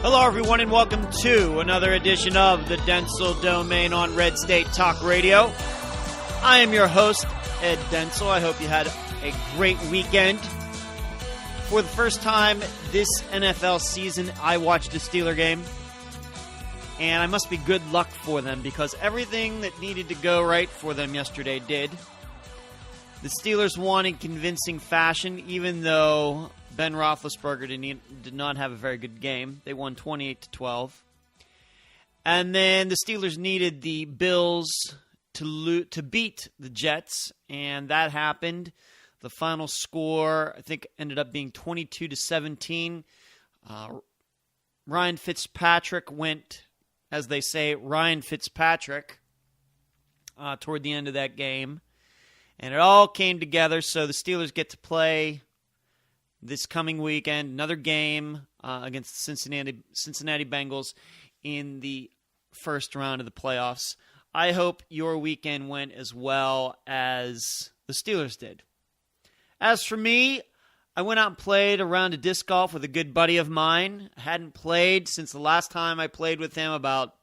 Hello, everyone, and welcome to another edition of the Dentzel Domain on Red State Talk Radio. I am your host, Ed Dentzel. I hope you had a great weekend. For the first time this NFL season, I watched a Steeler game, and I must be good luck for them because everything that needed to go right for them yesterday did. The Steelers won in convincing fashion, even though Ben Roethlisberger did not have a very good game. They won 28-12. And then the Steelers needed the Bills to beat the Jets, and that happened. The final score, I think, ended up being 22-17. Ryan Fitzpatrick went, as they say, Ryan Fitzpatrick toward the end of that game. And it all came together, so the Steelers get to play this coming weekend, another game against the Cincinnati Bengals in the first round of the playoffs. I hope your weekend went as well as the Steelers did. As for me, I went out and played a round of disc golf with a good buddy of mine. I hadn't played since the last time I played with him about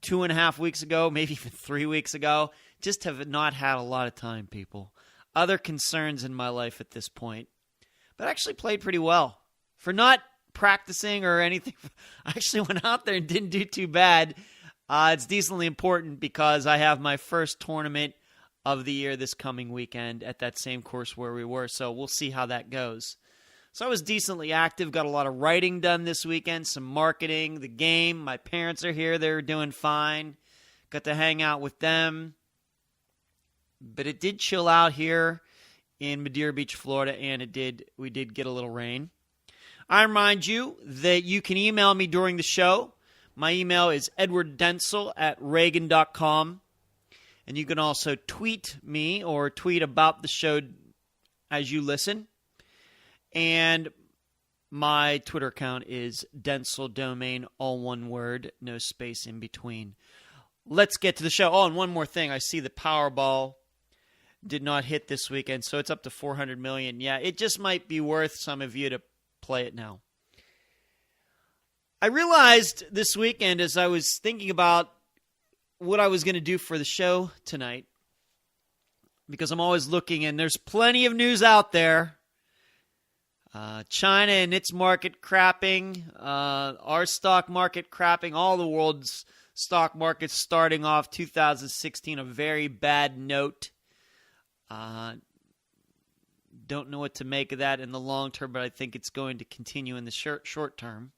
2.5 weeks ago, maybe even 3 weeks ago. Just have not had a lot of time, people. Other concerns in my life at this point. But I actually played pretty well. For not practicing or anything, I actually went out there and didn't do too bad. It's decently important because I have my first tournament of the year this coming weekend at that same course where we were, so we'll see how that goes. So I was decently active, got a lot of writing done this weekend, some marketing, the game. My parents are here, they're doing fine. Got to hang out with them. But it did chill out here in Madeira Beach, Florida, and we did get a little rain. I remind you that you can email me during the show. My email is edwarddentzel@reagan.com. And you can also tweet me or tweet about the show as you listen. And my Twitter account is Dentzel Domain, all one word, no space in between. Let's get to the show. Oh, and one more thing. I see the Powerball did not hit this weekend, so it's up to $400 million. Yeah, it just might be worth some of you to play it now. I realized this weekend as I was thinking about what I was going to do for the show tonight, because I'm always looking, and there's plenty of news out there. China and its market crapping, our stock market crapping, all the world's stock markets starting off 2016 a very bad note. Don't know what to make of that in the long term, but I think it's going to continue in the short term.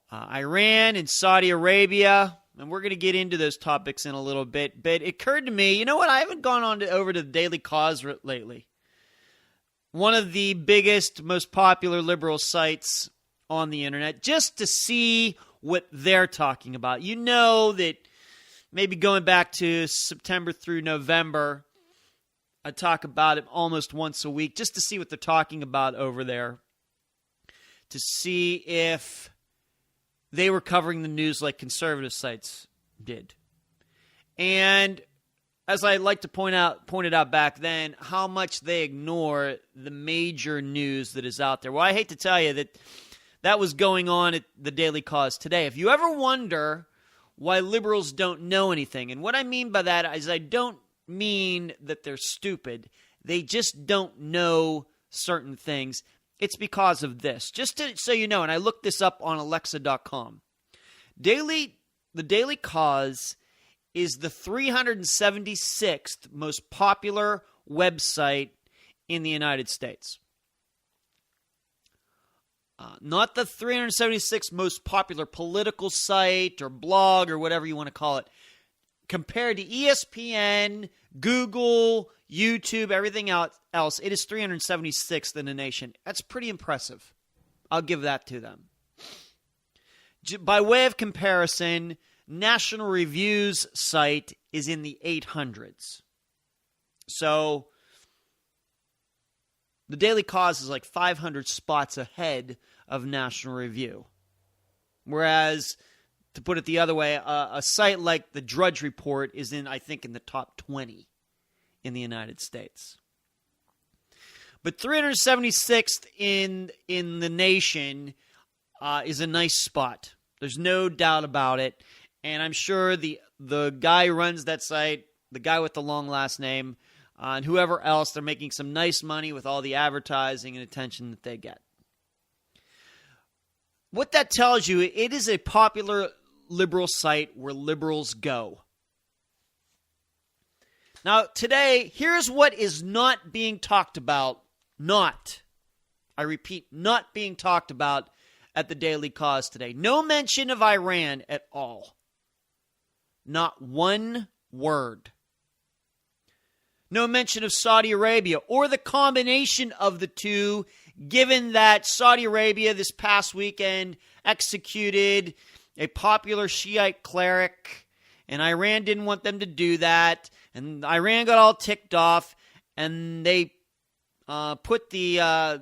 Iran and Saudi Arabia, and we're going to get into those topics in a little bit, but it occurred to me, you know what, I haven't gone over to the Daily Cause lately. One of the biggest, most popular liberal sites on the internet, just to see what they're talking about. You know that maybe going back to September through November, I talk about it almost once a week just to see what they're talking about over there, to see if they were covering the news like conservative sites did. And as I like to pointed out back then, how much they ignore the major news that is out there. Well, I hate to tell you that was going on at the Daily Cause today. If you ever wonder why liberals don't know anything, and what I mean by that is I don't mean that they're stupid. They just don't know certain things. It's because of this. Just so you know, and I looked this up on Alexa.com. The Daily Cause is the 376th most popular website in the United States. Not the 376th most popular political site or blog or whatever you want to call it. Compared to ESPN, Google, YouTube, everything else, it is 376th in the nation. That's pretty impressive. I'll give that to them. By way of comparison, National Review's site is in the 800s. So the Daily Cause is like 500 spots ahead of National Review. Whereas, to put it the other way, a site like the Drudge Report is I think, in the top 20 in the United States. But 376th in the nation, is a nice spot. There's no doubt about it. And I'm sure the guy who runs that site, the guy with the long last name, and whoever else, they're making some nice money with all the advertising and attention that they get. What that tells you, it is a popular liberal site where liberals go. Now, today, here's what is not being talked about. I repeat, not being talked about at the Daily Cause today. No mention of Iran at all. Not one word. No mention of Saudi Arabia or the combination of the two, given that Saudi Arabia this past weekend executed a popular Shiite cleric, and Iran didn't want them to do that, and Iran got all ticked off, and they put the,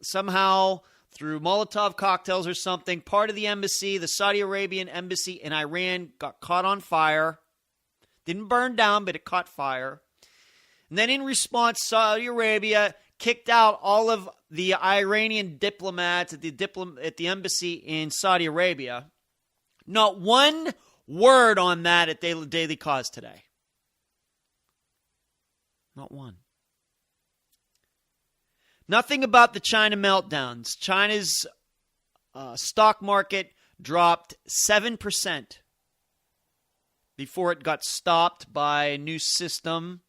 somehow through Molotov cocktails or something, part of the embassy, the Saudi Arabian embassy in Iran, got caught on fire. Didn't burn down, but it caught fire. And then in response, Saudi Arabia kicked out all of the Iranian diplomats at the embassy in Saudi Arabia. Not one word on that at Daily Cause today. Not one. Nothing about the China meltdowns. China's stock market dropped 7% before it got stopped by a new system,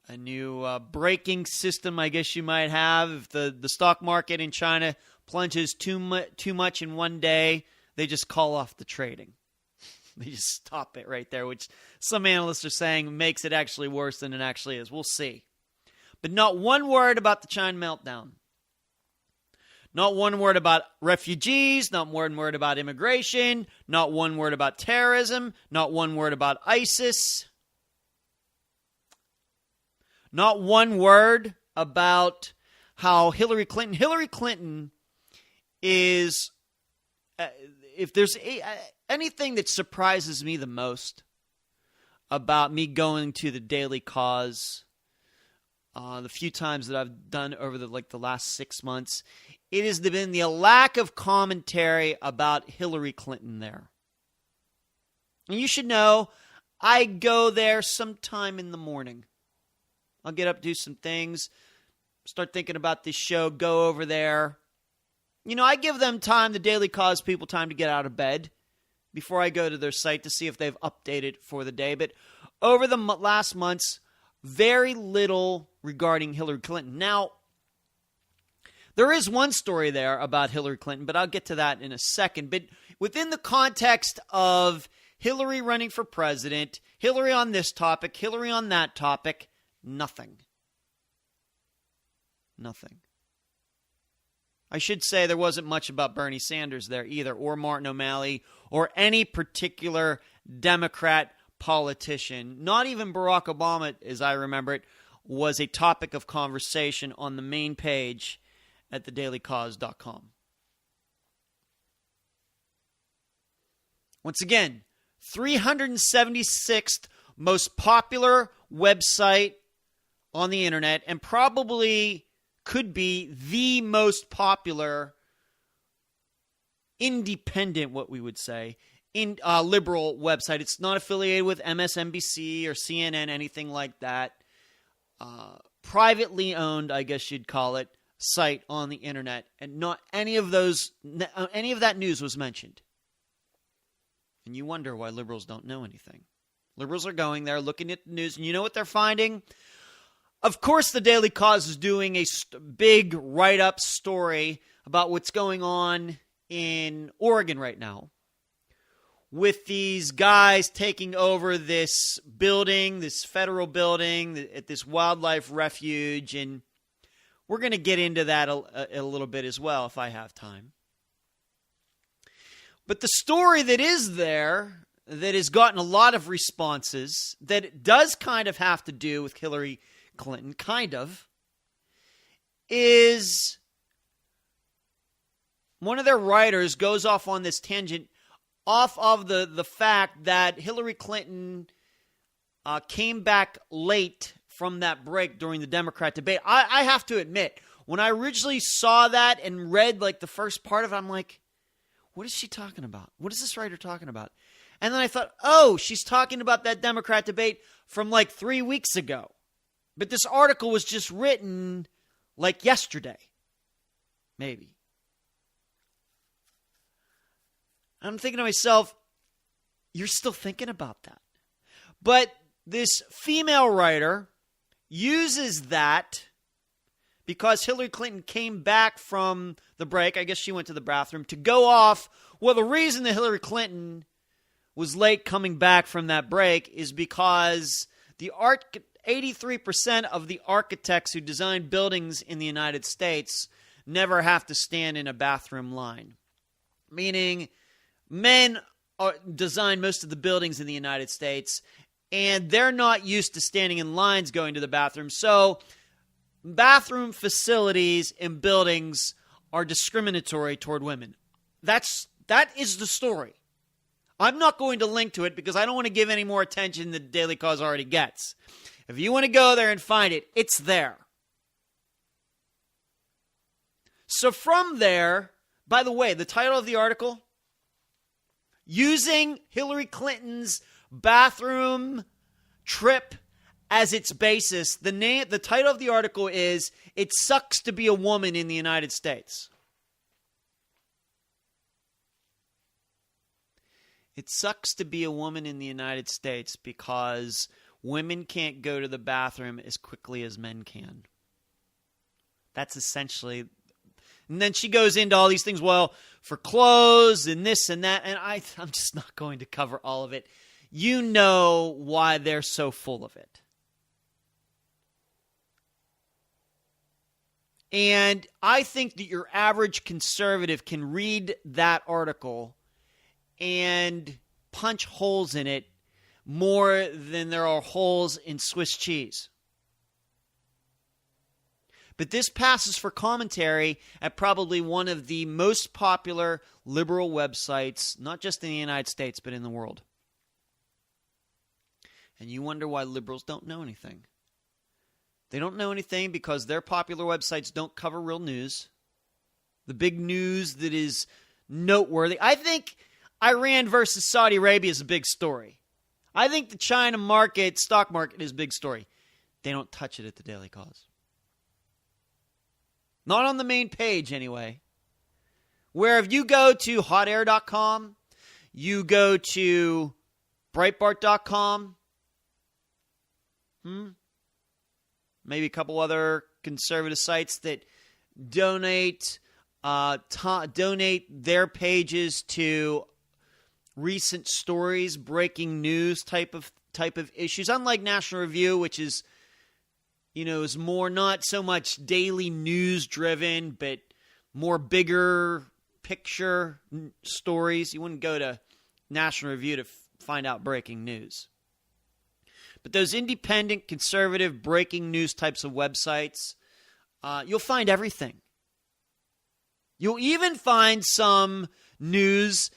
a new braking system, I guess you might have. If the stock market in China plunges too much in one day, they just call off the trading. They just stop it right there, which some analysts are saying makes it actually worse than it actually is. We'll see. But not one word about the China meltdown. Not one word about refugees, not one word about immigration, not one word about terrorism, not one word about ISIS. Not one word about how Hillary Clinton is, if there's anything that surprises me the most about me going to the Daily Cause, the few times that I've done over the last 6 months, it has been the lack of commentary about Hillary Clinton there. And you should know, I go there sometime in the morning. I'll get up, do some things, start thinking about this show, go over there. You know, I give them time, the Daily Cause people, time to get out of bed before I go to their site to see if they've updated for the day. But over the last months, very little regarding Hillary Clinton. Now, there is one story there about Hillary Clinton, but I'll get to that in a second. But within the context of Hillary running for president, Hillary on this topic, Hillary on that topic, nothing. I should say there wasn't much about Bernie Sanders there either, or Martin O'Malley, or any particular Democrat politician. Not even Barack Obama, as I remember it, was a topic of conversation on the main page at thedailycause.com. Once again, 376th most popular website on the internet, and probably could be the most popular independent, what we would say, in liberal website. It's not affiliated with MSNBC or CNN, anything like that. Privately owned, I guess you'd call it, site on the internet, and not any of that news was mentioned. And you wonder why liberals don't know anything. Liberals are going there, looking at the news, and you know what they're finding? Of course, the Daily Cause is doing a big write-up story about what's going on in Oregon right now, with these guys taking over this building, this federal building at this wildlife refuge, and we're going to get into that a little bit as well if I have time. But the story that is there, that has gotten a lot of responses, that it does kind of have to do with Hillary Clinton, kind of, is one of their writers goes off on this tangent off of the fact that Hillary Clinton came back late from that break during the Democrat debate. I have to admit, When I originally saw that and read like the first part of it, I'm like, what is she talking about? What is this writer talking about? And then I thought, oh, she's talking about that Democrat debate from like 3 weeks ago. But this article was just written like yesterday. Maybe. I'm thinking to myself, you're still thinking about that. But this female writer uses that because Hillary Clinton came back from the break. I guess she went to the bathroom to go off. Well, the reason that Hillary Clinton was late coming back from that break is because 83% of the architects who design buildings in the United States never have to stand in a bathroom line. Meaning, men design most of the buildings in the United States, and they're not used to standing in lines going to the bathroom. So bathroom facilities in buildings are discriminatory toward women. That is the story. I'm not going to link to it because I don't want to give any more attention than Daily Cause already gets. If you want to go there and find it, it's there. So from there, by the way, the title of the article, using Hillary Clinton's bathroom trip as its basis, the title of the article is, "It Sucks to Be a Woman in the United States." It sucks to be a woman in the United States because women can't go to the bathroom as quickly as men can. That's essentially... And then she goes into all these things, well, for clothes and this and that, and I'm just not going to cover all of it. You know why they're so full of it. And I think that your average conservative can read that article and punch holes in it more than there are holes in Swiss cheese. But this passes for commentary at probably one of the most popular liberal websites, not just in the United States, but in the world. And you wonder why liberals don't know anything. They don't know anything because their popular websites don't cover real news. The big news that is noteworthy. I think Iran versus Saudi Arabia is a big story. I think the China stock market is a big story. They don't touch it at the Daily Cause. Not on the main page, anyway. Where if you go to hotair.com, you go to breitbart.com, maybe a couple other conservative sites that donate their pages to recent stories, breaking news type of issues. Unlike National Review, which is more not so much daily news driven, but more bigger picture stories. You wouldn't go to National Review to find out breaking news. But those independent, conservative, breaking news types of websites, you'll find everything. You'll even find some news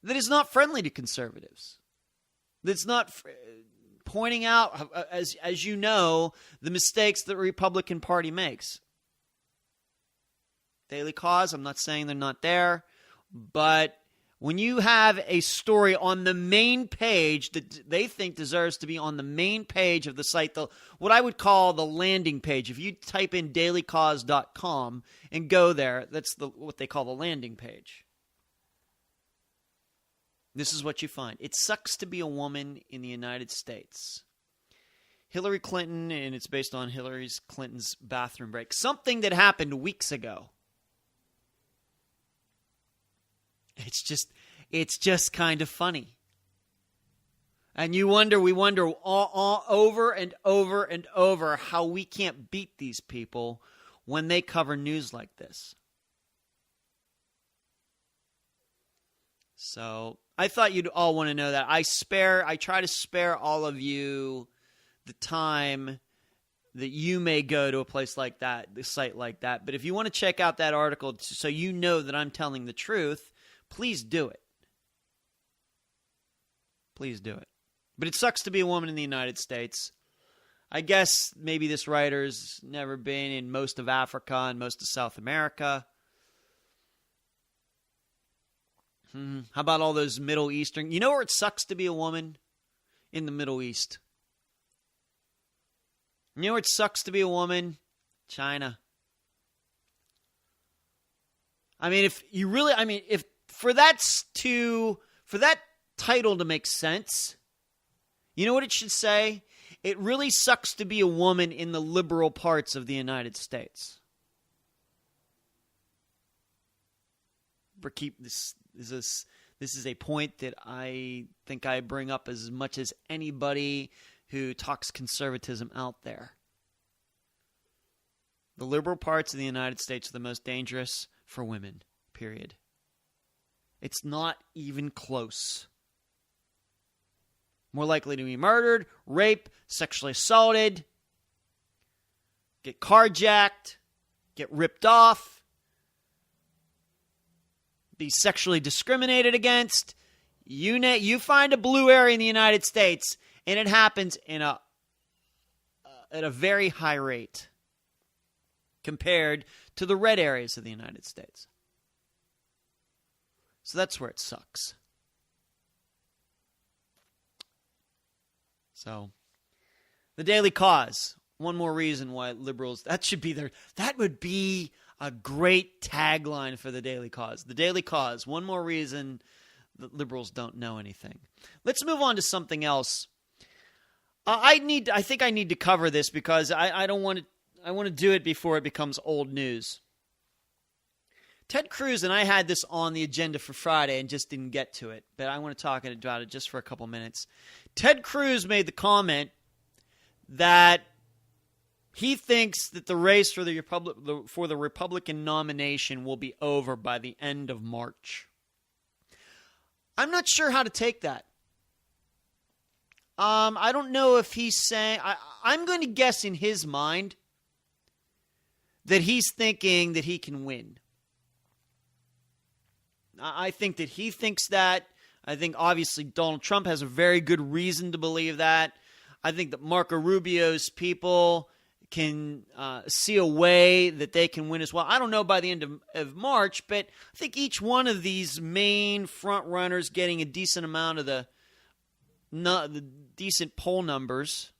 that is not friendly to conservatives. That's not pointing out, as you know, the mistakes that the Republican Party makes. Daily Cause, I'm not saying they're not there, but when you have a story on the main page that they think deserves to be on the main page of the site, what I would call the landing page. If you type in dailycause.com and go there, that's what they call the landing page. This is what you find. It sucks to be a woman in the United States. Hillary Clinton, and it's based on Hillary Clinton's bathroom break. Something that happened weeks ago. It's just kind of funny. And we wonder all over and over and over how we can't beat these people when they cover news like this. So I thought you'd all want to know that. I try to spare all of you the time that you may go to a place like that, the site like that. But if you want to check out that article so you know that I'm telling the truth, please do it. Please do it. But it sucks to be a woman in the United States. I guess maybe this writer's never been in most of Africa and most of South America. How about all those Middle Eastern? You know where it sucks to be a woman? In the Middle East. You know where it sucks to be a woman? China. I mean, if for that title to make sense, you know what it should say? It really sucks to be a woman in the liberal parts of the United States. This is a point that I think I bring up as much as anybody who talks conservatism out there. The liberal parts of the United States are the most dangerous for women, period. It's not even close. More likely to be murdered, raped, sexually assaulted, get carjacked, get ripped off, be sexually discriminated against. You find a blue area in the United States, and it happens at a very high rate compared to the red areas of the United States. So that's where it sucks. So, the Daily Cause. One more reason why liberals, that would be a great tagline for the Daily Cause. The Daily Cause. One more reason that liberals don't know anything. Let's move on to something else. I think I need to cover this because I want to do it before it becomes old news. Ted Cruz and I had this on the agenda for Friday and just didn't get to it, but I want to talk about it just for a couple minutes. Ted Cruz made the comment that he thinks that the race for the Republican nomination will be over by the end of March. I'm not sure how to take that. I don't know if he's saying... I'm going to guess in his mind that he's thinking that he can win. I think that he thinks that. I think obviously Donald Trump has a very good reason to believe that. I think that Marco Rubio's people can see a way that they can win as well. I don't know by the end of March, but I think each one of these main front runners getting a decent amount of the decent poll numbers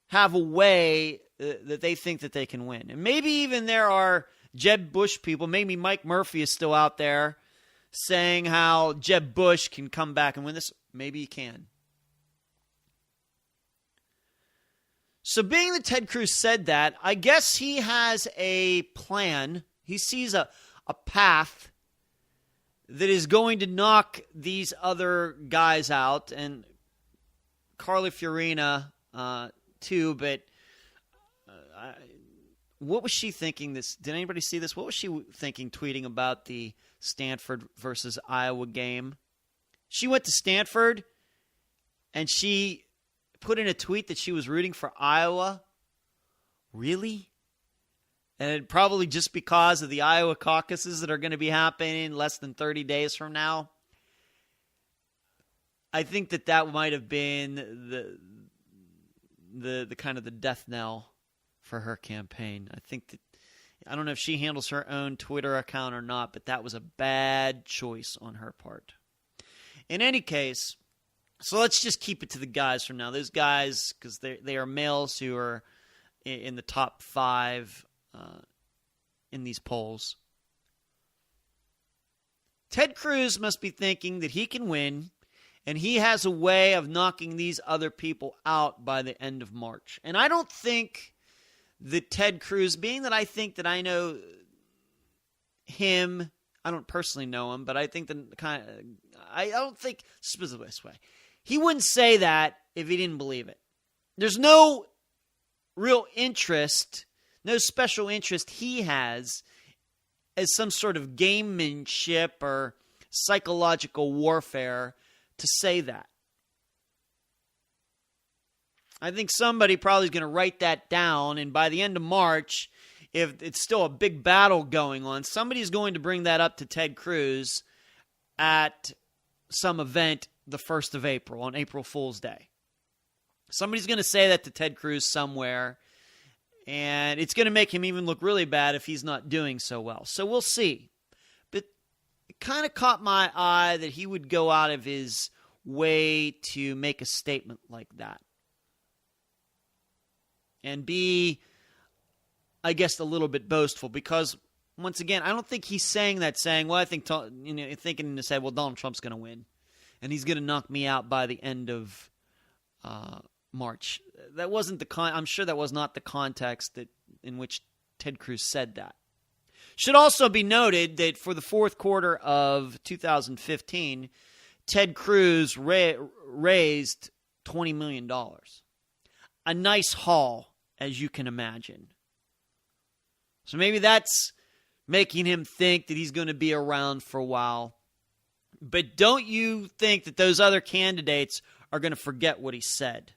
have a way that they think that they can win. And maybe even there are Jeb Bush people, maybe Mike Murphy is still out there saying how Jeb Bush can come back and win this. Maybe he can. So being that Ted Cruz said that, I guess he has a plan. He sees a path that is going to knock these other guys out, and Carly Fiorina too, but what was she thinking this? Did anybody see this? What was she thinking tweeting about the Stanford versus Iowa game? She went to Stanford and she put in a tweet that she was rooting for Iowa. Really? And probably just because of the Iowa caucuses that are going to be happening less than 30 days from now. I think that might have been the kind of the death knell for her campaign. I don't know if she handles her own Twitter account or not, but that was a bad choice on her part. In any case, so let's just keep it to the guys from now. Those guys, because they are males who are in the top 5 in these polls. Ted Cruz must be thinking that he can win, and he has a way of knocking these other people out by the end of March. And I don't think that Ted Cruz, being that I think that I know him, I don't personally know him, but I think I don't think specifically this way. He wouldn't say that if he didn't believe it. There's no real interest, no special interest he has as some sort of gamemanship or psychological warfare to say that. I think somebody probably is going to write that down, and by the end of March, if it's still a big battle going on, somebody's going to bring that up to Ted Cruz at some event the 1st of April, on April Fool's Day. Somebody's going to say that to Ted Cruz somewhere, and it's going to make him even look really bad if he's not doing so well. So we'll see. But it kind of caught my eye that he would go out of his way to make a statement like that. And be, I guess, a little bit boastful because, once again, I don't think he's saying, well, I think, thinking in his head, well, Donald Trump's going to win. And he's going to knock me out by the end of March. That wasn't I'm sure that was not the context in which Ted Cruz said that. Should also be noted that for the fourth quarter of 2015, Ted Cruz raised $20 million. A nice haul, as you can imagine. So maybe that's making him think that he's going to be around for a while. But don't you think that those other candidates are going to forget what he said?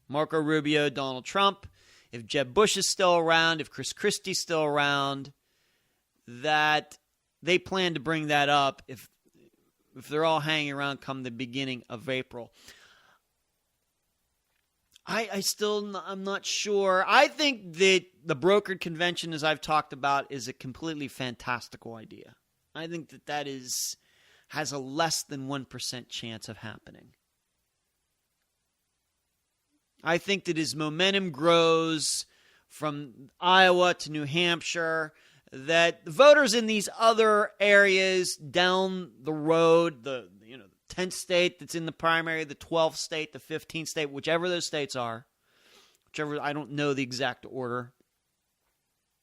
Marco Rubio, Donald Trump, if Jeb Bush is still around, if Chris Christie's still around, that they plan to bring that up if they're all hanging around come the beginning of April. I'm not sure. I think that the brokered convention, as I've talked about, is a completely fantastical idea. I think that has a less than 1% chance of happening. I think that as momentum grows from Iowa to New Hampshire, that voters in these other areas down the road, the 10th state that's in the primary, the 12th state, the 15th state, whichever those states are, I don't know the exact order.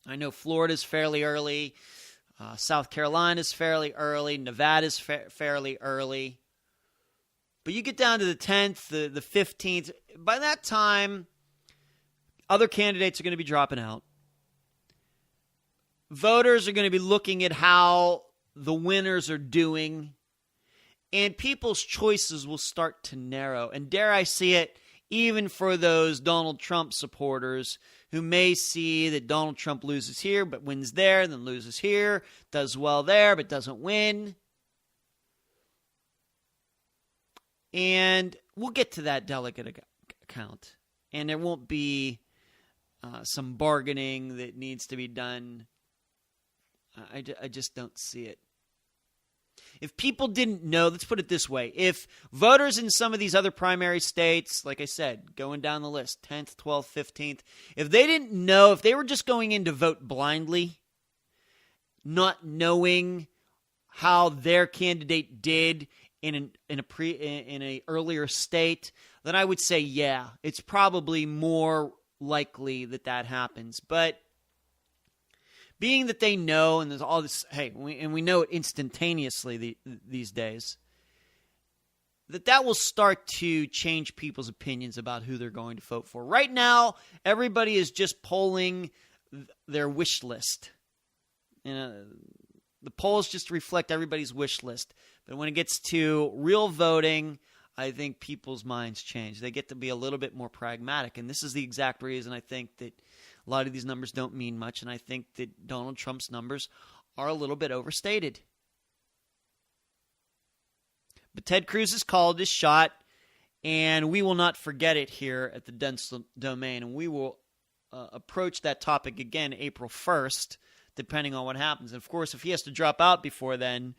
I know Florida's fairly early, South Carolina's fairly early, Nevada's fairly early. But you get down to the 10th, the 15th. By that time, other candidates are going to be dropping out. Voters are going to be looking at how the winners are doing. And people's choices will start to narrow. And dare I see it, even for those Donald Trump supporters who may see that Donald Trump loses here but wins there, then loses here, does well there but doesn't win. And we'll get to that delegate count. And there won't be some bargaining that needs to be done. I just don't see it. If people didn't know, let's put it this way. If voters in some of these other primary states, like I said, going down the list, 10th, 12th, 15th, if they didn't know, if they were just going in to vote blindly, not knowing how their candidate did in a earlier state, then I would say, yeah, it's probably more likely that happens. But being that they know, and there's all this, we know it instantaneously these days, that will start to change people's opinions about who they're going to vote for. Right now, everybody is just polling their wish list. The polls just reflect everybody's wish list. But when it gets to real voting, I think people's minds change. They get to be a little bit more pragmatic. And this is the exact reason I think that a lot of these numbers don't mean much, and I think that Donald Trump's numbers are a little bit overstated. But Ted Cruz has called his shot, and we will not forget it here at the Dentzel Domain, and we will approach that topic again April 1st, depending on what happens. And, of course, if he has to drop out before then,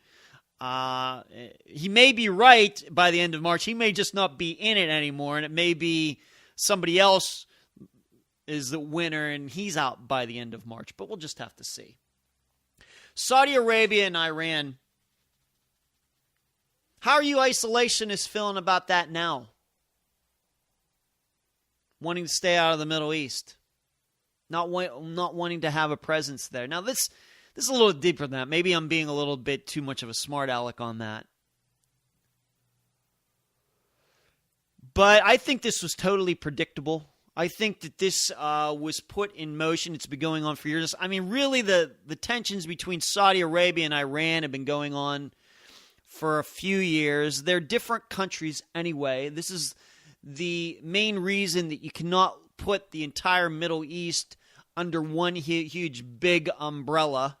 he may be right by the end of March. He may just not be in it anymore, and it may be somebody else is the winner, and he's out by the end of March. But we'll just have to see. Saudi Arabia and Iran. How are you isolationists feeling about that now? Wanting to stay out of the Middle East. Not wanting to have a presence there. Now, this is a little deeper than that. Maybe I'm being a little bit too much of a smart aleck on that. But I think this was totally predictable. I think that this was put in motion. It's been going on for years. I mean, really, the tensions between Saudi Arabia and Iran have been going on for a few years. They're different countries anyway. This is the main reason that you cannot put the entire Middle East under one huge big umbrella.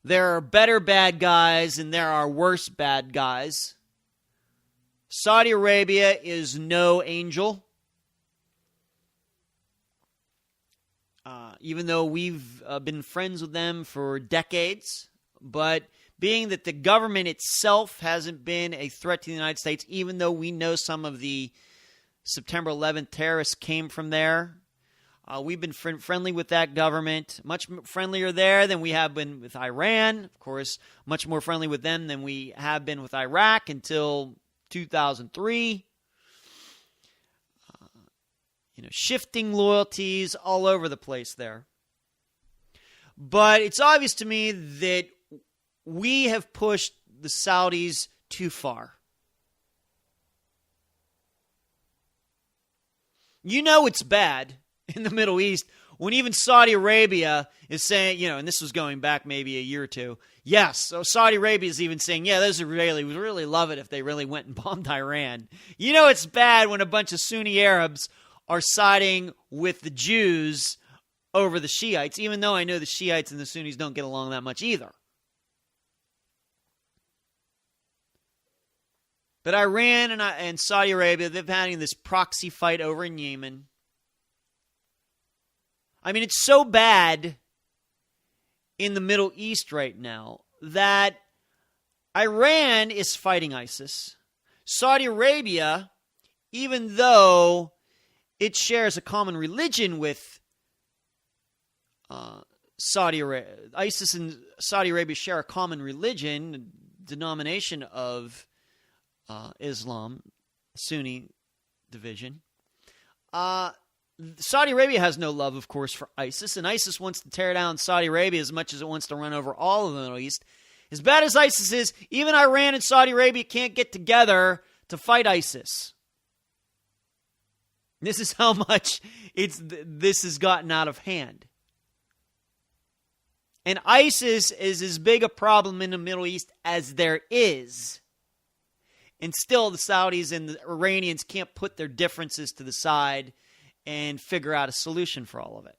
There are better bad guys and there are worse bad guys. Saudi Arabia is no angel. Even though we've been friends with them for decades, but being that the government itself hasn't been a threat to the United States, even though we know some of the September 11th terrorists came from there, we've been friendly with that government, much friendlier there than we have been with Iran. Of course, much more friendly with them than we have been with Iraq until 2003. Shifting loyalties all over the place there. But it's obvious to me that we have pushed the Saudis too far. It's bad in the Middle East when even Saudi Arabia is saying, and this was going back maybe a year or two. Yes, so Saudi Arabia is even saying, those Israelis would really love it if they really went and bombed Iran. It's bad when a bunch of Sunni Arabs are siding with the Jews over the Shiites, even though I know the Shiites and the Sunnis don't get along that much either. But Iran and Saudi Arabia, they've had this proxy fight over in Yemen. I mean, it's so bad in the Middle East right now that Iran is fighting ISIS. Saudi Arabia, even though it shares a common religion with Saudi Arabia, ISIS and Saudi Arabia share a common religion, a denomination of Islam, Sunni division. Saudi Arabia has no love, of course, for ISIS, and ISIS wants to tear down Saudi Arabia as much as it wants to run over all of the Middle East. As bad as ISIS is, even Iran and Saudi Arabia can't get together to fight ISIS. This is how much this has gotten out of hand. And ISIS is as big a problem in the Middle East as there is. And still the Saudis and the Iranians can't put their differences to the side and figure out a solution for all of it.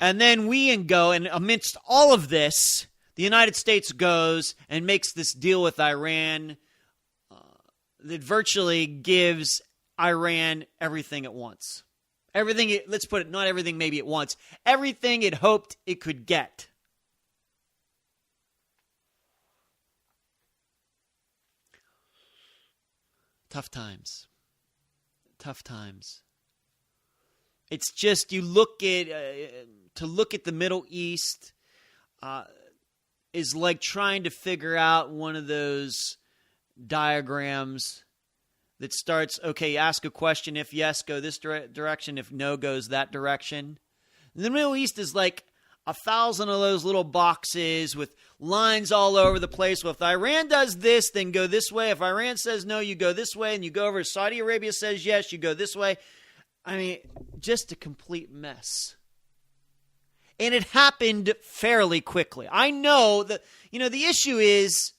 And then and amidst all of this, the United States goes and makes this deal with Iran that virtually gives Iran everything it wants. Let's put it, not everything maybe it wants, everything it hoped it could get. Tough times. It's just, you look at, to look at the Middle East is like trying to figure out one of those diagrams that starts, okay, ask a question, if yes, go this direction, if no, goes that direction. And the Middle East is like 1,000 of those little boxes with lines all over the place. Well, if Iran does this, then go this way. If Iran says no, you go this way, and you go over. Saudi Arabia says yes, you go this way. I mean, just a complete mess. And it happened fairly quickly. I know that, the issue is,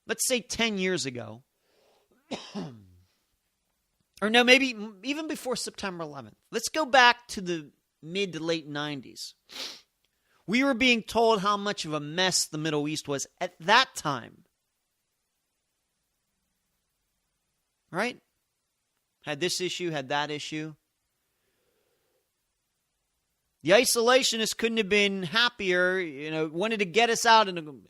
let's say 10 years ago, or no, maybe even before September 11th. Let's go back to the mid to late 90s. We were being told how much of a mess the Middle East was at that time. Right? Had this issue, had that issue. The isolationists couldn't have been happier, wanted to get us out and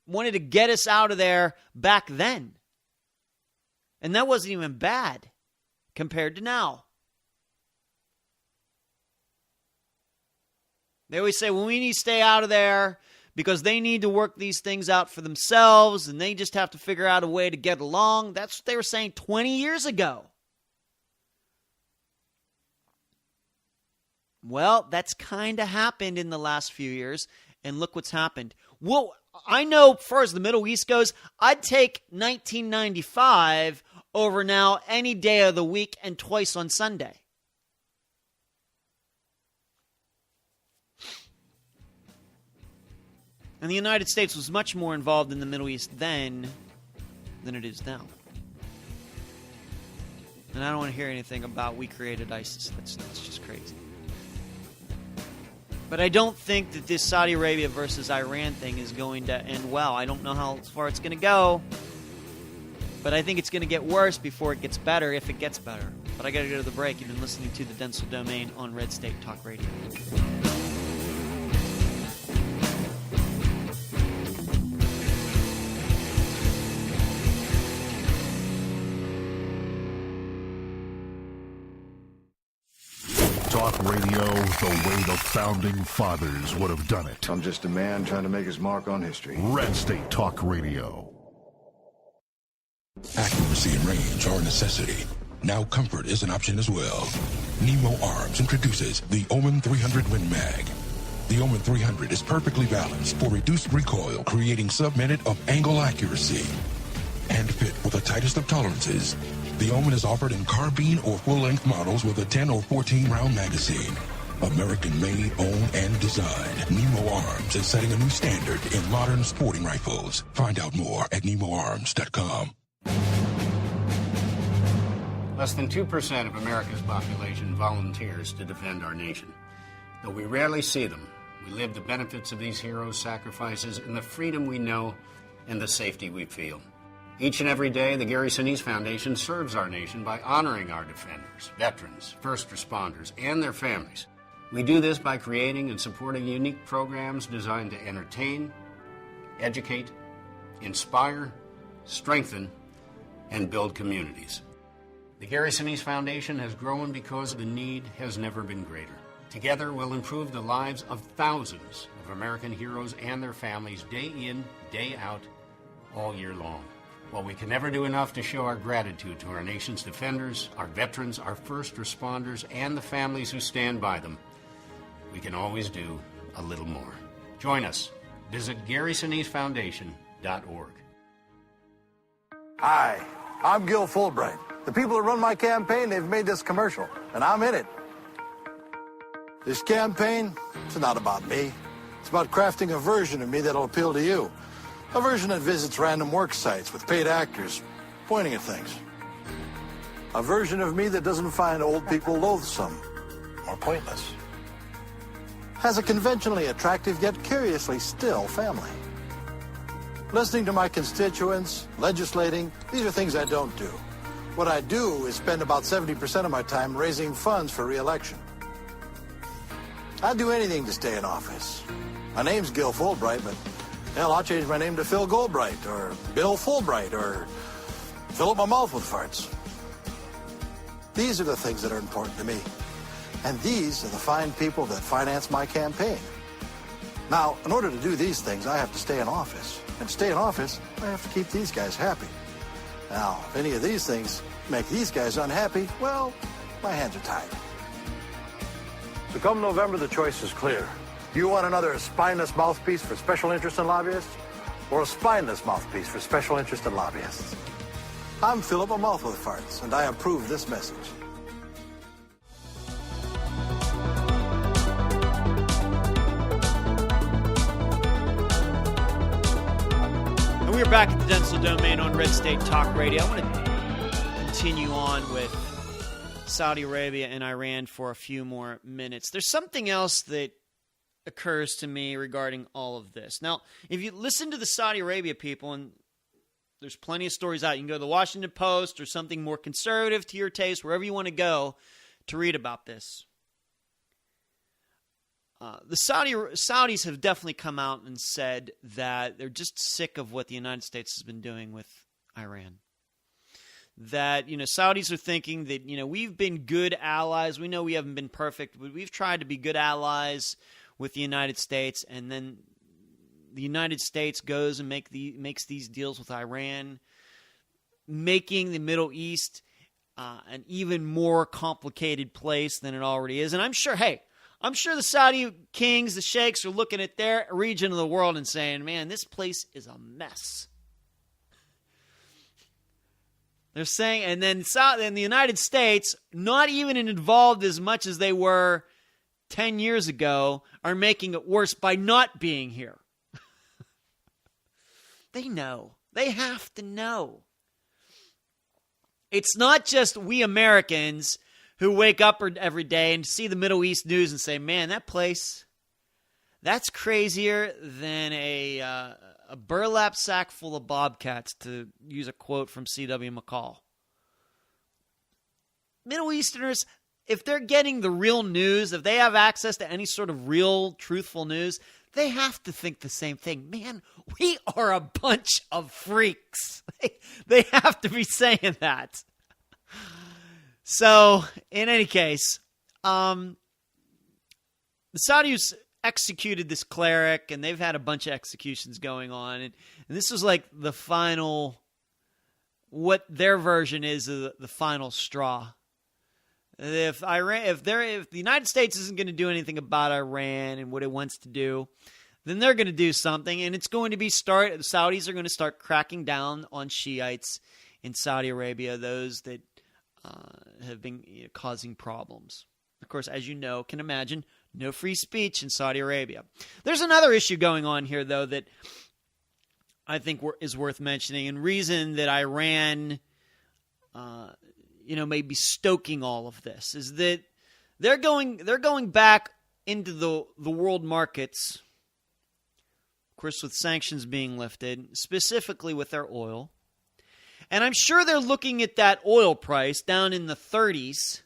wanted to get us out of there back then. And that wasn't even bad compared to now. They always say, well, we need to stay out of there because they need to work these things out for themselves and they just have to figure out a way to get along. That's what they were saying 20 years ago. Well, that's kind of happened in the last few years, and look what's happened. Well, I know as far as the Middle East goes, I'd take 1995 over now any day of the week and twice on Sunday. And the United States was much more involved in the Middle East then than it is now. And I don't want to hear anything about we created ISIS. That's just crazy. But I don't think that this Saudi Arabia versus Iran thing is going to end well. I don't know how far it's going to go. But I think it's going to get worse before it gets better, if it gets better. But I got to go to the break. You've been listening to the Dentzel Domain on Red State Talk Radio. Talk radio the way the founding fathers would have done it. I'm just a man trying to make his mark on history. Red State Talk Radio. Accuracy and range are a necessity. Now comfort is an option as well. Nemo Arms introduces the Omen 300 Win Mag. The Omen 300 is perfectly balanced for reduced recoil, creating sub-minute of angle accuracy. And fit with the tightest of tolerances. The Omen is offered in carbine or full-length models with a 10 or 14-round magazine. American-made, owned, and designed. Nemo Arms is setting a new standard in modern sporting rifles. Find out more at nemoarms.com. Less than 2% of America's population volunteers to defend our nation. Though we rarely see them, we live the benefits of these heroes' sacrifices in the freedom we know and the safety we feel. Each and every day, the Gary Sinise Foundation serves our nation by honoring our defenders, veterans, first responders, and their families. We do this by creating and supporting unique programs designed to entertain, educate, inspire, strengthen, and build communities. The Gary Sinise Foundation has grown because the need has never been greater. Together, we'll improve the lives of thousands of American heroes and their families day in, day out, all year long. While we can never do enough to show our gratitude to our nation's defenders, our veterans, our first responders, and the families who stand by them, we can always do a little more. Join us. Visit GarySiniseFoundation.org. Hi, I'm Gil Fulbright. The people who run my campaign, they've made this commercial, and I'm in it. This campaign, it's not about me. It's about crafting a version of me that'll appeal to you. A version that visits random work sites with paid actors pointing at things. A version of me that doesn't find old people loathsome or pointless. Has a conventionally attractive yet curiously still family. Listening to my constituents, legislating, these are things I don't do. What I do is spend about 70% of my time raising funds for re-election. I'd do anything to stay in office. My name's Gil Fulbright, but hell, I'll change my name to Phil Goldbright, or Bill Fulbright, or fill up my mouth with farts. These are the things that are important to me. And these are the fine people that finance my campaign. Now, in order to do these things, I have to stay in office. And to stay in office, I have to keep these guys happy. Now, if any of these things make these guys unhappy, well, my hands are tied. So come November, the choice is clear. You want another spineless mouthpiece for special interest in lobbyists? Or a spineless mouthpiece for special interest in lobbyists? I'm Philip a Mouth with Farts, and I approve this message. And we're back at the Dentzel Domain on Red State Talk Radio. I want to continue on with Saudi Arabia and Iran for a few more minutes. There's something else that occurs to me regarding all of this. Now, if you listen to the Saudi Arabia people, and there's plenty of stories out, you can go to the Washington Post or something more conservative to your taste, wherever you want to go to read about this. The Saudis have definitely come out and said that they're just sick of what the United States has been doing with Iran. That, Saudis are thinking that, we've been good allies. We know we haven't been perfect, but we've tried to be good allies with the United States, and then the United States goes and makes these deals with Iran, making the Middle East an even more complicated place than it already is. And I'm sure the Saudi kings, the sheikhs, are looking at their region of the world and saying, man, this place is a mess. They're saying, and then the United States, not even involved as much as they were 10 years ago, are making it worse by not being here. They know. They have to know. It's not just we Americans who wake up every day and see the Middle East news and say, man, that place, That's crazier than a burlap sack full of bobcats, to use a quote from C.W. McCall. Middle Easterners, if they're getting the real news, if they have access to any sort of real, truthful news, they have to think the same thing. Man, we are a bunch of freaks. They have to be saying that. So, in any case, the Saudis executed this cleric, and they've had a bunch of executions going on. And this was like the final, what their version is of the final straw. If the United States isn't going to do anything about Iran and what it wants to do, then they're going to do something, and it's going to be the Saudis are going to start cracking down on Shiites in Saudi Arabia, those that have been causing problems. Of course, as you know, can imagine, no free speech in Saudi Arabia. There's another issue going on here, though, that I think is worth mentioning, and reason that Iran may be stoking all of this is that they're going back into the world markets, of course, with sanctions being lifted, specifically with their oil. And I'm sure they're looking at that oil price down in the 30s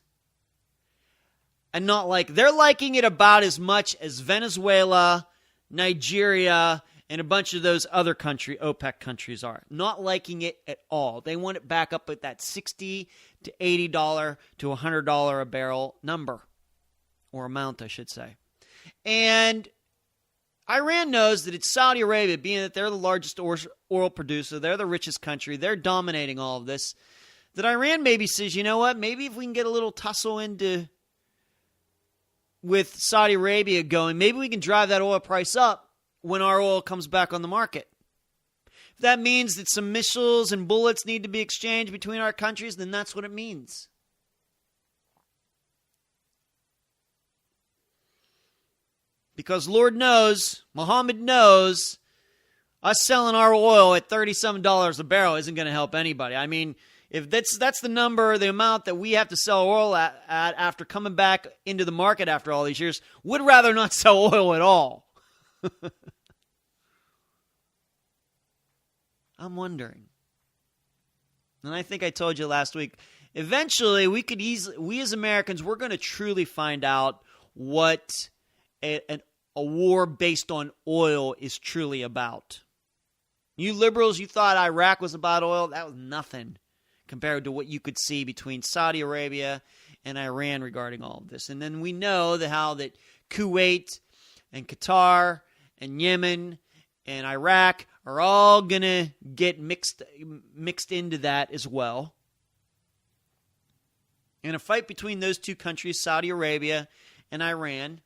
and they're liking it about as much as Venezuela, Nigeria, and a bunch of those other OPEC countries are. Not liking it at all. They want it back up at that $60 to $80 to $100 a barrel number, or amount, I should say. And Iran knows that it's Saudi Arabia, being that they're the largest oil producer, they're the richest country, they're dominating all of this, that Iran maybe says, you know what, maybe if we can get a little tussle with Saudi Arabia going, maybe we can drive that oil price up when our oil comes back on the market. If that means that some missiles and bullets need to be exchanged between our countries, then that's what it means. Because Lord knows, Muhammad knows, us selling our oil at $37 a barrel isn't going to help anybody. I mean, if that's the number, the amount that we have to sell oil at after coming back into the market after all these years, would rather not sell oil at all. I'm wondering. And I think I told you last week, eventually we as Americans, we're going to truly find out what a war based on oil is truly about. You liberals, you thought Iraq was about oil. That was nothing compared to what you could see between Saudi Arabia and Iran regarding all of this. And then we know how that Kuwait and Qatar and Yemen and Iraq are all going to get mixed into that as well. And a fight between those two countries, Saudi Arabia and Iran,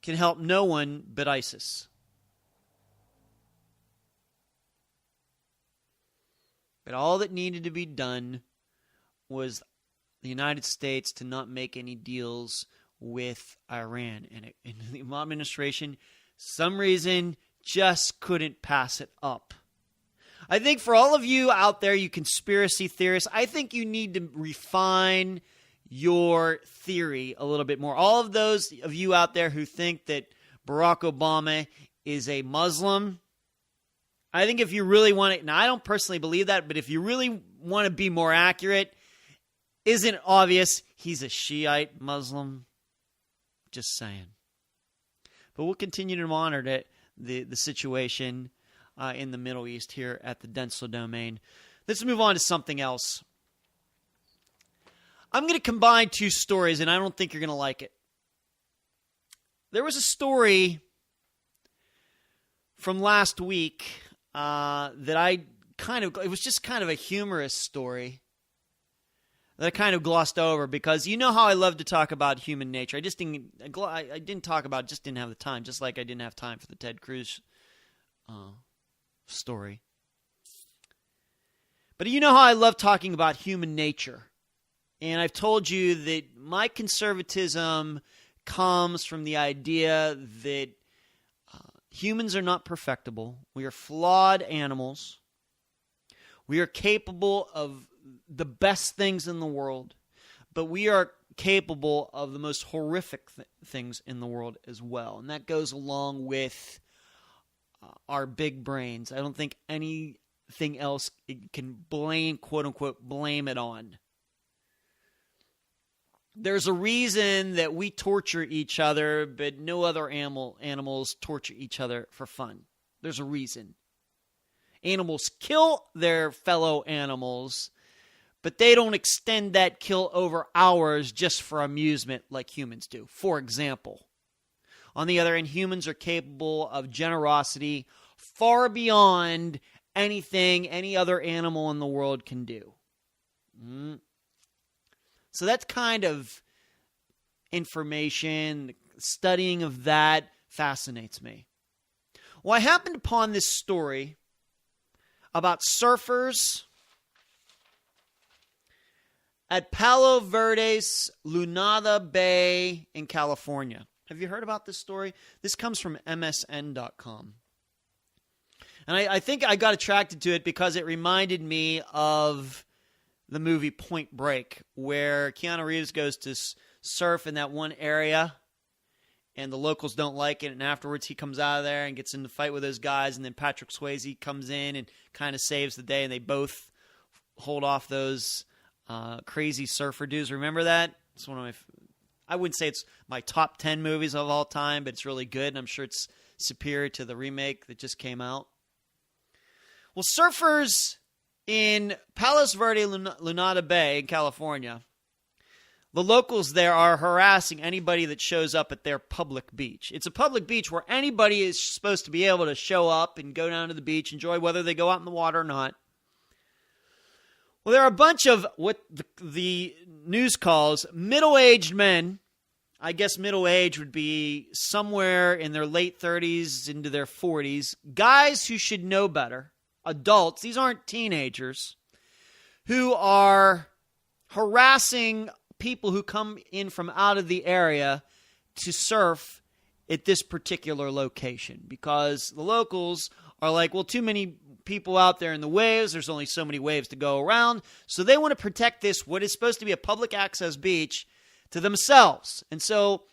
can help no one but ISIS. But all that needed to be done was the United States to not make any deals with Iran. And the Obama administration, some reason, just couldn't pass it up. I think for all of you out there, you conspiracy theorists, I think you need to refine your theory a little bit more. All of those of you out there who think that Barack Obama is a Muslim, I think if you really want to, now I don't personally believe that, but if you really want to be more accurate, isn't it obvious he's a Shiite Muslim? Just saying. But we'll continue to monitor the situation in the Middle East here at the Dentzel domain. Let's move on to something else. I'm going to combine two stories, and I don't think you're going to like it. There was a story from last week that it was just kind of a humorous story that I kind of glossed over because you know how I love to talk about human nature. I didn't talk about it, just didn't have the time, just like I didn't have time for the Ted Cruz story. But you know how I love talking about human nature. And I've told you that my conservatism comes from the idea that humans are not perfectible. We are flawed animals. We are capable of the best things in the world. But we are capable of the most horrific things in the world as well. And that goes along with our big brains. I don't think anything else can blame, quote unquote, blame it on. There's a reason that we torture each other, but no other animals torture each other for fun. There's a reason. Animals kill their fellow animals, but they don't extend that kill over hours just for amusement like humans do. For example, on the other hand, humans are capable of generosity far beyond anything any other animal in the world can do. So that's kind of information, studying of that fascinates me. Well, I happened upon this story about surfers at Palo Verde's Lunada Bay in California. Have you heard about this story? This comes from MSN.com. And I think I got attracted to it because it reminded me of the movie Point Break, where Keanu Reeves goes to surf in that one area, and the locals don't like it, and afterwards he comes out of there and gets in the fight with those guys, and then Patrick Swayze comes in and kind of saves the day, and they both hold off those crazy surfer dudes. Remember that? It's one of I wouldn't say it's my top 10 movies of all time, but it's really good, and I'm sure it's superior to the remake that just came out. Well, surfers in Palos Verde, Lunada Bay in California, the locals there are harassing anybody that shows up at their public beach. It's a public beach where anybody is supposed to be able to show up and go down to the beach, enjoy whether they go out in the water or not. Well, there are a bunch of what the news calls middle-aged men. I guess middle age would be somewhere in their late 30s into their 40s. Guys who should know better. Adults, these aren't teenagers, who are harassing people who come in from out of the area to surf at this particular location, because the locals are like, well, too many people out there in the waves, there's only so many waves to go around, so they want to protect this, what is supposed to be a public access beach, to themselves. And so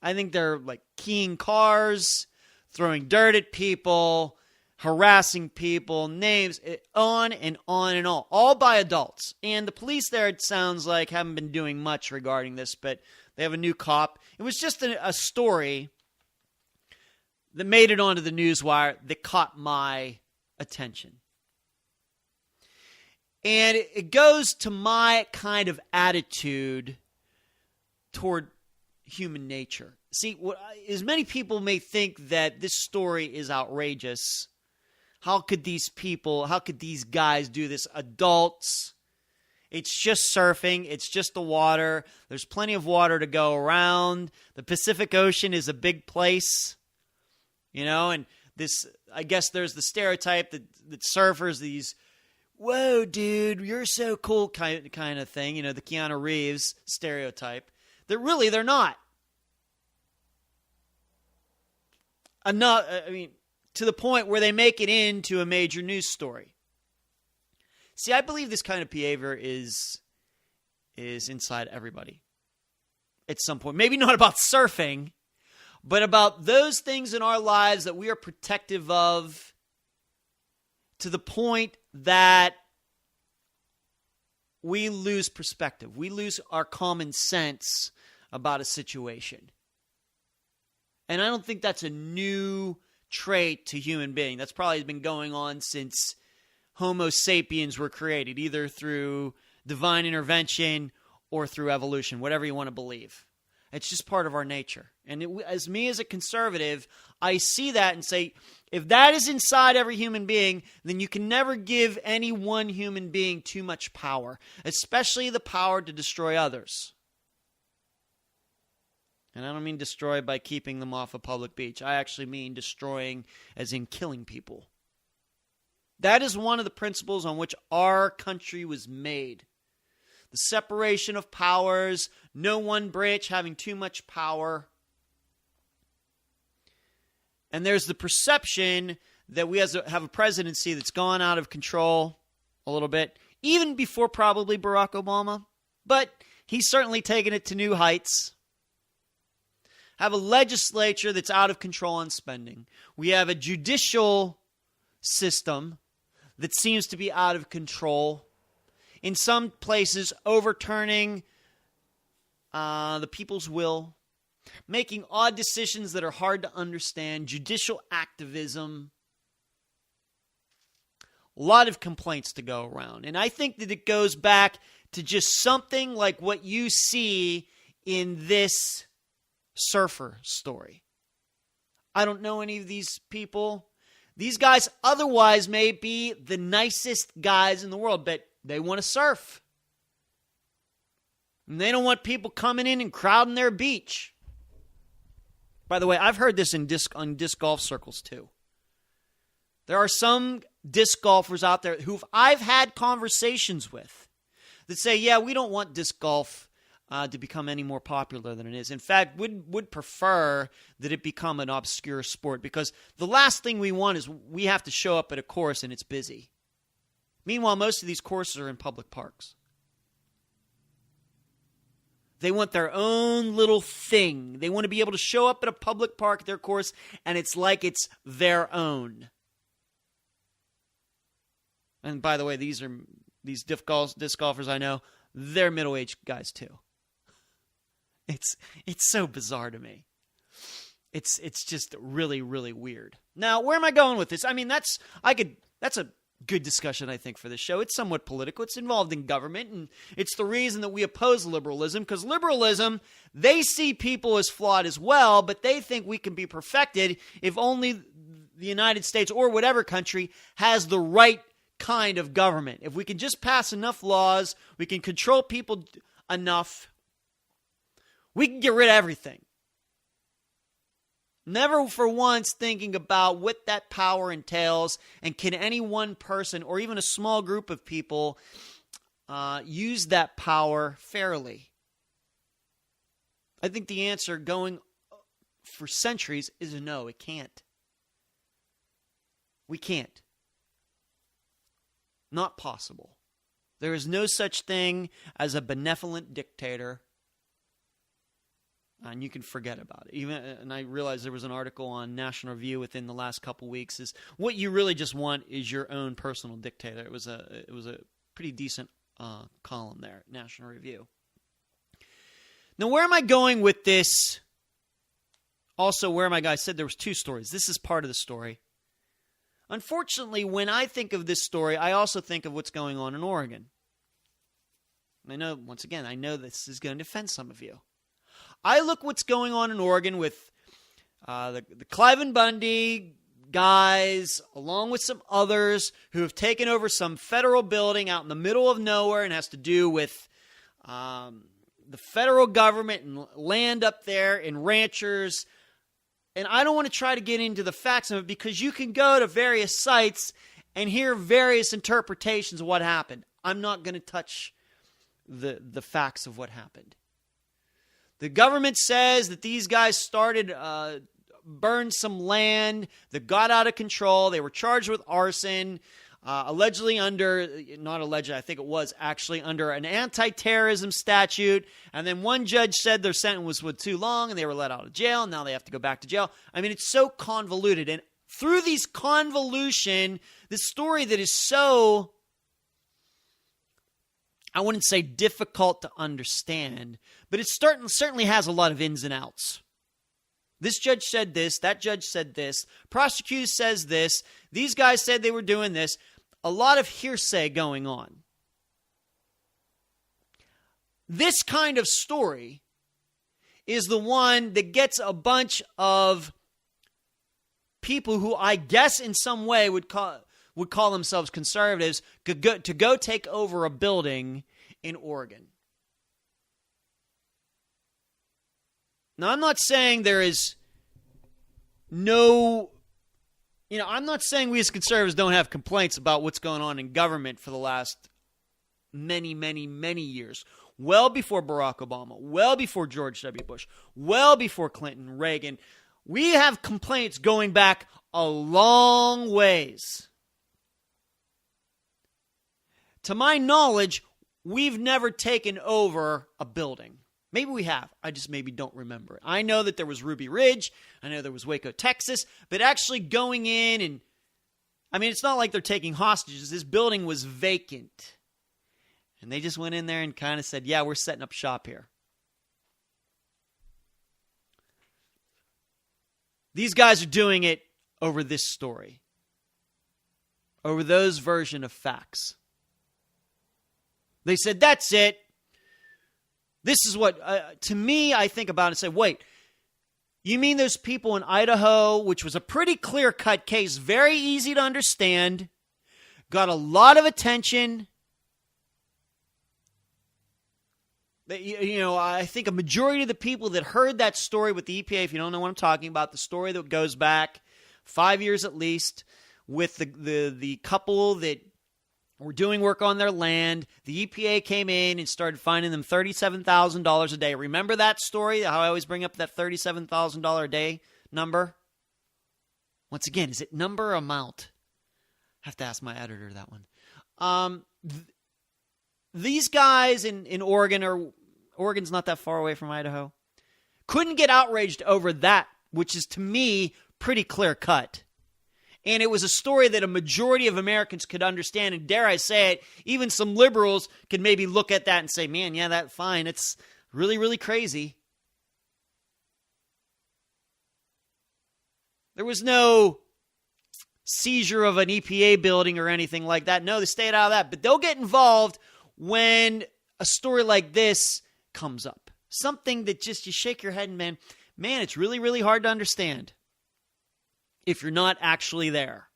I think they're like keying cars, throwing dirt at people, harassing people, names, on and on and on, all by adults. And the police there, it sounds like, haven't been doing much regarding this, but they have a new cop. It was just a story that made it onto the newswire that caught my attention. And it goes to my kind of attitude toward human nature. See, as many people may think that this story is outrageous. How could these guys do this? Adults. It's just surfing. It's just the water. There's plenty of water to go around. The Pacific Ocean is a big place. And this, I guess there's the stereotype that surfers, these, whoa, dude, you're so cool kind of thing. The Keanu Reeves stereotype. They're not. Enough, to the point where they make it into a major news story. See, I believe this kind of behavior is inside everybody at some point. Maybe not about surfing, but about those things in our lives that we are protective of, to the point that we lose perspective. We lose our common sense about a situation. And I don't think that's a new trait to human being. That's probably been going on since Homo sapiens were created, either through divine intervention or through evolution, whatever you want to believe. It's just part of our nature. And as a conservative, I see that and say, if that is inside every human being, then you can never give any one human being too much power, especially the power to destroy others. And I don't mean destroy by keeping them off a public beach. I actually mean destroying as in killing people. That is one of the principles on which our country was made. The separation of powers, no one branch having too much power. And there's the perception that we have a presidency that's gone out of control a little bit, even before probably Barack Obama. But He's certainly taken it to new heights. Have a legislature that's out of control on spending. We have a judicial system that seems to be out of control. In some places, overturning the people's will, making odd decisions that are hard to understand, judicial activism. A lot of complaints to go around. And I think that it goes back to just something like what you see in this surfer story. I don't know any of these people. These guys otherwise may be the nicest guys in the world, but they want to surf. And they don't want people coming in and crowding their beach. By the way, I've heard this on disc golf circles too. There are some disc golfers out there who I've had conversations with that say, yeah, we don't want disc golf to become any more popular than it is. In fact, would prefer that it become an obscure sport, because the last thing we want is we have to show up at a course and it's busy. Meanwhile, most of these courses are in public parks. They want their own little thing. They want to be able to show up at a public park at their course, and it's like it's their own. And by the way, these disc golfers I know, they're middle-aged guys too. It's so bizarre to me. It's just really, really weird. Now, where am I going with this? I mean, that's a good discussion, I think, for this show. It's somewhat political. It's involved in government, and it's the reason that we oppose liberalism, because liberalism, they see people as flawed as well, but they think we can be perfected if only the United States or whatever country has the right kind of government. If we can just pass enough laws, we can control people enough, we can get rid of everything. Never for once thinking about what that power entails, and can any one person or even a small group of people use that power fairly. I think the answer going for centuries is no, it can't. We can't. Not possible. There is no such thing as a benevolent dictator. And you can forget about it. And I realized there was an article on National Review within the last couple weeks. Is what you really just want is your own personal dictator. It was a pretty decent column there at National Review. Now, where am I going with this? Also, where am I going? I said there was two stories. This is part of the story. Unfortunately, when I think of this story, I also think of what's going on in Oregon. And I know, once again, I know this is going to offend some of you. I look what's going on in Oregon with the Clive and Bundy guys, along with some others who have taken over some federal building out in the middle of nowhere, and has to do with the federal government and land up there and ranchers. And I don't want to try to get into the facts of it, because you can go to various sites and hear various interpretations of what happened. I'm not going to touch the facts of what happened. The government says that these guys burned some land that got out of control. They were charged with arson, allegedly I think it was actually under an anti-terrorism statute. And then one judge said their sentence was too long and they were let out of jail. And now they have to go back to jail. I mean, it's so convoluted. And through these convolution, this story that is so, I wouldn't say difficult to understand, but it certainly has a lot of ins and outs. This judge said this, that judge said this, prosecutor says this, these guys said they were doing this. A lot of hearsay going on. This kind of story is the one that gets a bunch of people who I guess in some way would call themselves conservatives to go take over a building in Oregon. Now, I'm not saying there is no, I'm not saying we as conservatives don't have complaints about what's going on in government for the last many, many, many years. Well before Barack Obama, well before George W. Bush, well before Clinton, Reagan. We have complaints going back a long ways. To my knowledge, we've never taken over a building. Maybe we have. I just maybe don't remember it. I know that there was Ruby Ridge. I know there was Waco, Texas. But actually going in and, I mean, it's not like they're taking hostages. This building was vacant. And they just went in there and kind of said, yeah, we're setting up shop here. These guys are doing it over this story. Over those version of facts. They said, that's it. This is what, to me, I think about it and say, wait, you mean those people in Idaho, which was a pretty clear-cut case, very easy to understand, got a lot of attention. You know, I think a majority of the people that heard that story with the EPA, if you don't know what I'm talking about, the story that goes back 5 years at least, with the couple that were doing work on their land. The EPA came in and started finding them $37,000 a day. Remember that story, how I always bring up that $37,000 a day number? Once again, is it number or amount? I have to ask my editor that one. These guys in Oregon, Oregon's not that far away from Idaho, couldn't get outraged over that, which is to me pretty clear cut. And it was a story that a majority of Americans could understand. And dare I say it, even some liberals could maybe look at that and say, man, yeah, that's fine. It's really, really crazy. There was no seizure of an EPA building or anything like that. No, they stayed out of that. But they'll get involved when a story like this comes up. Something that just you shake your head and man, it's really, really hard to understand if you're not actually there.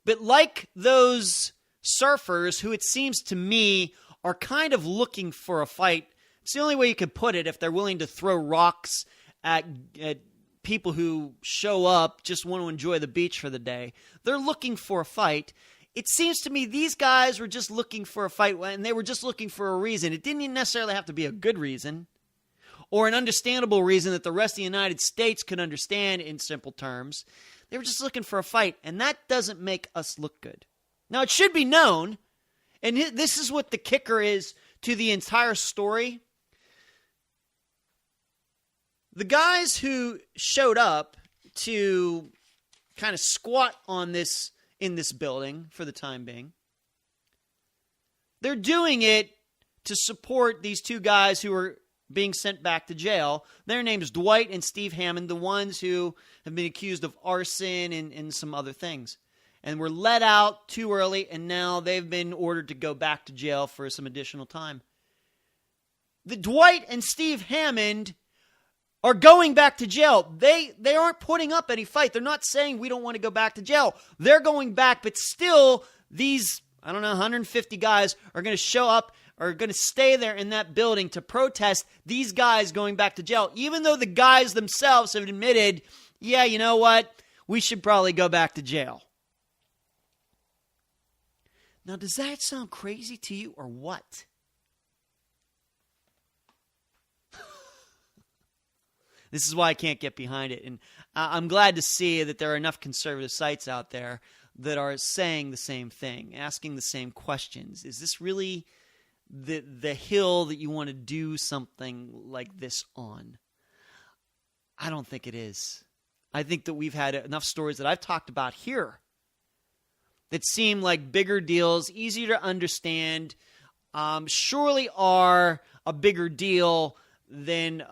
But like those surfers who it seems to me are kind of looking for a fight, it's the only way you can put it if they're willing to throw rocks at people who show up, just want to enjoy the beach for the day. They're looking for a fight. It seems to me these guys were just looking for a fight, and they were just looking for a reason. It didn't necessarily have to be a good reason or an understandable reason that the rest of the United States could understand in simple terms. They were just looking for a fight, and that doesn't make us look good. Now, it should be known, and this is what the kicker is to the entire story. The guys who showed up to kind of squat on this in this building for the time being, they're doing it to support these two guys who are being sent back to jail. Their names Dwight and Steve Hammond, the ones who have been accused of arson and some other things, and were let out too early, and now they've been ordered to go back to jail for some additional time. The Dwight and Steve Hammond are going back to jail. They aren't putting up any fight. They're not saying we don't want to go back to jail. They're going back, but still these, 150 guys are going to show up, are going to stay there in that building to protest these guys going back to jail, even though the guys themselves have admitted, yeah, you know what? We should probably go back to jail. Now, does that sound crazy to you or what? This is why I can't get behind it. And I'm glad to see that there are enough conservative sites out there that are saying the same thing, asking the same questions. Is this really the hill that you want to do something like this on? I don't think it is. I think that we've had enough stories that I've talked about here that seem like bigger deals, easier to understand, surely are a bigger deal than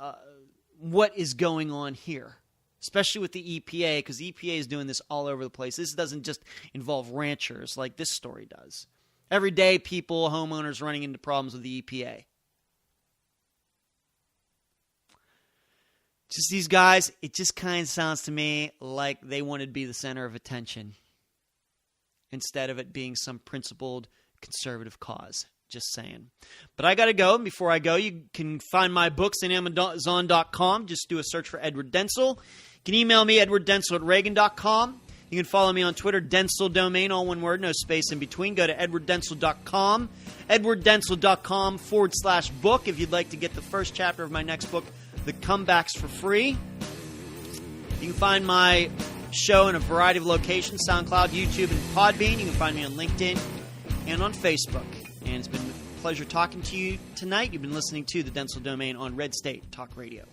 what is going on here, especially with the EPA, because the EPA is doing this all over the place. This doesn't just involve ranchers like this story does. Every day, people, homeowners running into problems with the EPA. Just these guys, it just kind of sounds to me like they wanted to be the center of attention instead of it being some principled conservative cause. Just saying. But I got to go. Before I go, you can find my books on Amazon.com. Just do a search for Edward Dentzel. You can email me, edwarddentzel@reagan.com. You can follow me on Twitter, Dentzel Domain, all one word, no space in between. Go to edwarddentzel.com, edwarddentzel.com/book if you'd like to get the first chapter of my next book, The Comebacks, for free. You can find my show in a variety of locations, SoundCloud, YouTube, and Podbean. You can find me on LinkedIn and on Facebook. And it's been a pleasure talking to you tonight. You've been listening to the Dentzel Domain on Red State Talk Radio.